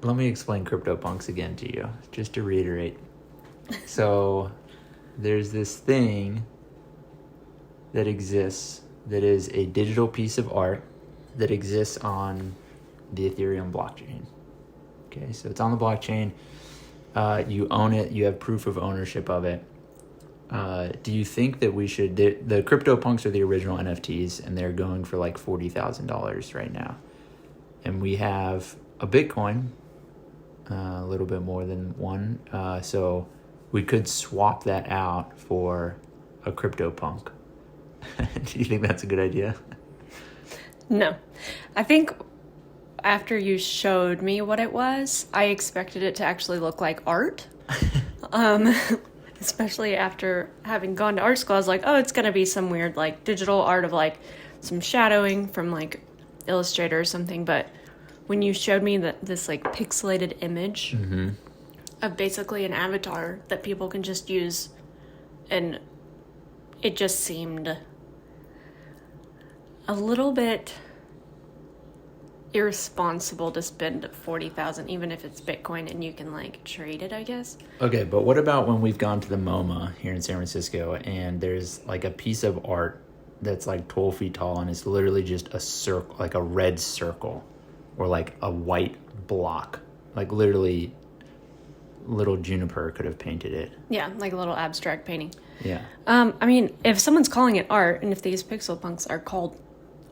let me explain CryptoPunks again to you, just to reiterate. So there's this thing that exists that is a digital piece of art that exists on the Ethereum blockchain. Okay, so it's on the blockchain. You own it. You have proof of ownership of it. Do you think that we should... The CryptoPunks are the original NFTs, and they're going for like $40,000 right now. And we have a Bitcoin, a little bit more than one. So we could swap that out for a CryptoPunk. Do you think that's a good idea? No. I think after you showed me what it was, I expected it to actually look like art. Especially after having gone to art school, I was like, oh, it's going to be some weird, like, digital art of, like, some shadowing from, like, Illustrator or something. But when you showed me this, like, pixelated image of basically an avatar that people can just use, and it just seemed a little bit irresponsible to spend $40,000, even if it's Bitcoin and you can like trade it, I guess. Okay, but what about when we've gone to the MoMA here in San Francisco and there's like a piece of art that's like 12 feet tall and it's literally just a circle, like a red circle or like a white block, like literally little Juniper could have painted it. Yeah, like a little abstract painting. Yeah. I mean, if someone's calling it art and if these pixel punks are called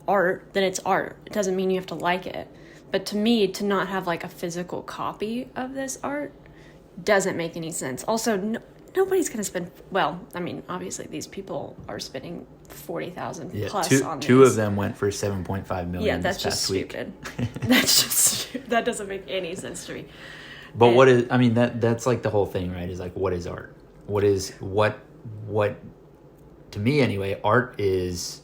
art, then it's art. It doesn't mean you have to like it. But to me, to not have like a physical copy of this art doesn't make any sense. Also, nobody's going to spend, well, I mean, obviously these people are spending $40,000 plus on two of them went for $7.5 million. Yeah, that's this just past week. Stupid. That doesn't make any sense to me. But what is, I mean, that's like the whole thing, right? Is like, what is art? What to me anyway, art is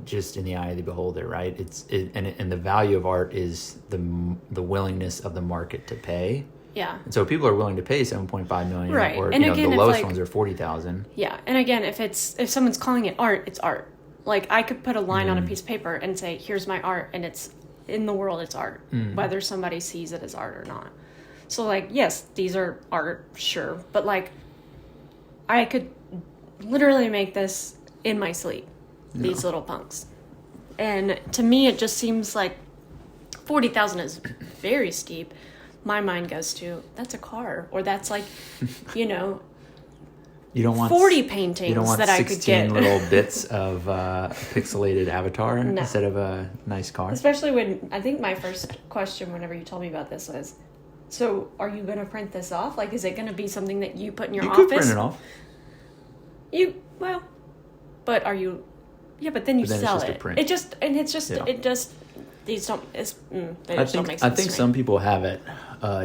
just in the eye of the beholder, right? And the value of art is the willingness of the market to pay. Yeah. And so people are willing to pay $7.5 million, right? Or and again, the lowest like, ones are $40,000. Yeah, and again, if someone's calling it art, it's art. Like I could put a line on a piece of paper and say, "Here's my art," and it's in the world, it's art, whether somebody sees it as art or not. So like, yes, these are art, sure, but like, I could literally make this in my sleep. These little punks. And to me, it just seems like 40,000 is very steep. My mind goes to, that's a car. Or that's like, you don't want 40 paintings that I could get. 16 little bits of pixelated avatar instead of a nice car. Especially when, I think my first question whenever you told me about this was, so are you going to print this off? Like, is it going to be something that you put in your office? You could print it off. But are you... Yeah, but then you sell it. It just these don't. Don't make sense. I think some people have it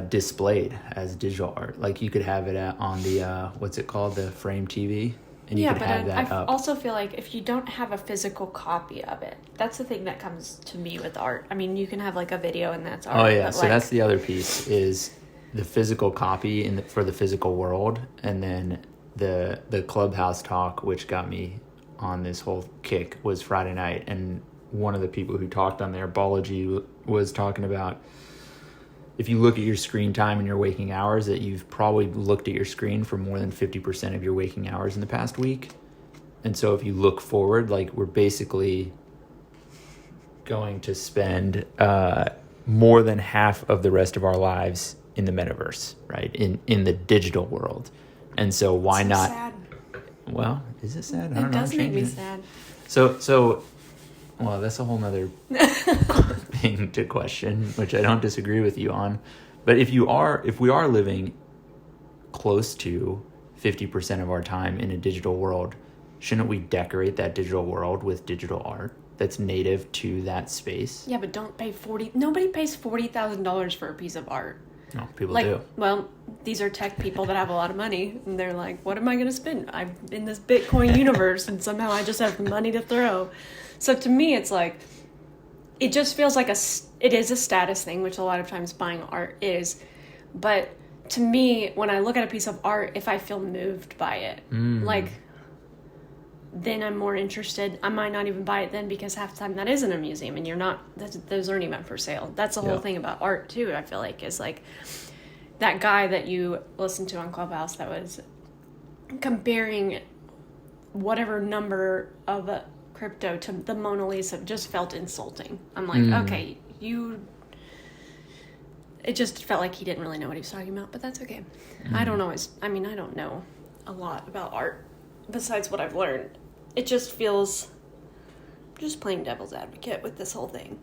displayed as digital art. Like you could have it on the what's it called, the frame TV, and you could have that up. I also feel like if you don't have a physical copy of it, that's the thing that comes to me with art. I mean, you can have like a video and that's art. Oh yeah, so that's the other piece is the physical copy for the physical world, and then the Clubhouse talk, which got me on this whole kick, was Friday night, and one of the people who talked on there, Balaji, was talking about if you look at your screen time in your waking hours, that you've probably looked at your screen for more than 50% of your waking hours in the past week. And so if you look forward, like we're basically going to spend more than half of the rest of our lives in the metaverse, right? In the digital world. And so why not? Sad. Well, is it sad? I don't know. It does make me sad. So, well, that's a whole nother thing to question, which I don't disagree with you on. But if we are living close to 50% of our time in a digital world, shouldn't we decorate that digital world with digital art that's native to that space? Yeah, but don't pay nobody pays $40,000 for a piece of art. No, people do. Well, these are tech people that have a lot of money, and they're like, what am I going to spend? I'm in this Bitcoin universe, and somehow I just have money to throw. So to me, it's like, it just feels like it is a status thing, which a lot of times buying art is. But to me, when I look at a piece of art, if I feel moved by it, like, then I'm more interested. I might not even buy it then because half the time that isn't a museum and those aren't even for sale. That's the whole thing about art too, I feel like, is like that guy that you listened to on Clubhouse that was comparing whatever number of a crypto to the Mona Lisa just felt insulting. I'm like, okay, it just felt like he didn't really know what he was talking about, but that's okay. I don't know a lot about art besides what I've learned. It just feels just playing devil's advocate with this whole thing.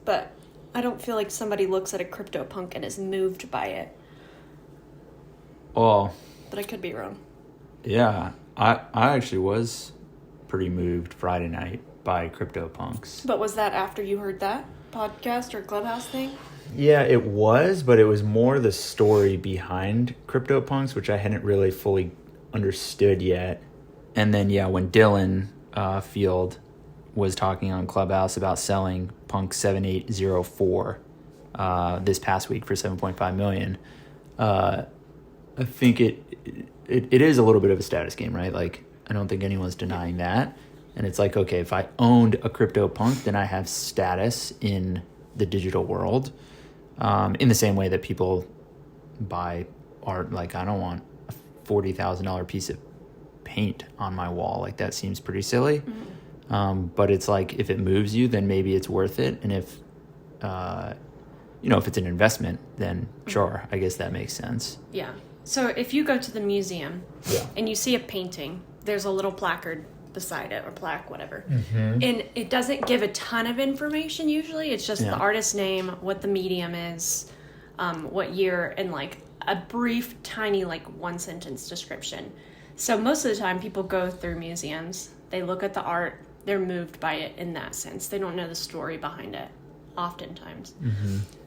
But I don't feel like somebody looks at a CryptoPunk and is moved by it. Well, but I could be wrong. Yeah, I actually was pretty moved Friday night by CryptoPunks. But was that after you heard that podcast or Clubhouse thing? Yeah, it was, but it was more the story behind CryptoPunks, which I hadn't really fully understood yet. And then, when Dylan Field was talking on Clubhouse about selling Punk 7804 this past week for $7.5 million, I think it is a little bit of a status game, right? Like, I don't think anyone's denying that. And it's like, okay, if I owned a CryptoPunk, then I have status in the digital world. In the same way that people buy art, like, I don't want a $40,000 piece of paint on my wall. Like, that seems pretty silly. But it's like, if it moves you, then maybe it's worth it. And if, if it's an investment, then sure, I guess that makes sense. Yeah. So if you go to the museum and you see a painting, there's a little placard beside it, or plaque, whatever. And it doesn't give a ton of information usually. It's just the artist's name, what the medium is, what year, and like a brief, tiny, like 1-sentence description. So most of the time people go through museums, they look at the art, they're moved by it in that sense. They don't know the story behind it, oftentimes.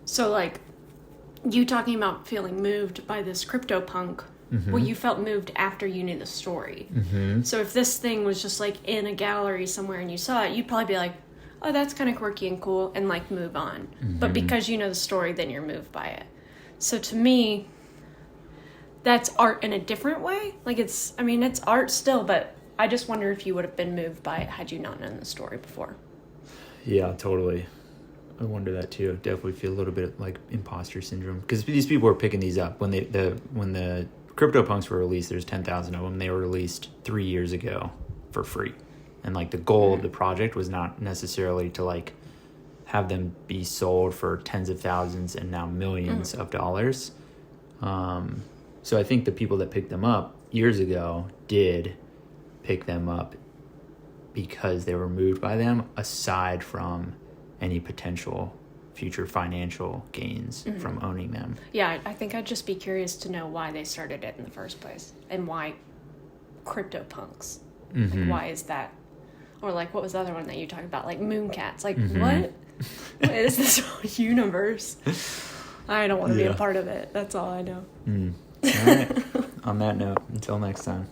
So like, you talking about feeling moved by this CryptoPunk, well, you felt moved after you knew the story. So if this thing was just like in a gallery somewhere and you saw it, you'd probably be like, oh, that's kind of quirky and cool, and like move on. But because you know the story, then you're moved by it. So to me, that's art in a different way. Like, it's art still, but I just wonder if you would have been moved by it had you not known the story before. Yeah, totally. I wonder that too. Definitely feel a little bit like imposter syndrome, because these people were picking these up when the CryptoPunks were released. There's 10,000 of them. They were released 3 years ago for free, and like the goal of the project was not necessarily to like have them be sold for tens of thousands and now millions of dollars. So I think the people that picked them up years ago did pick them up because they were moved by them, aside from any potential future financial gains from owning them. Yeah, I think I'd just be curious to know why they started it in the first place, and why CryptoPunks. Like, why is that? Or like, what was the other one that you talked about? Like Mooncats. Like, what is this whole universe? I don't want to be a part of it. That's all I know. All right. On that note, until next time.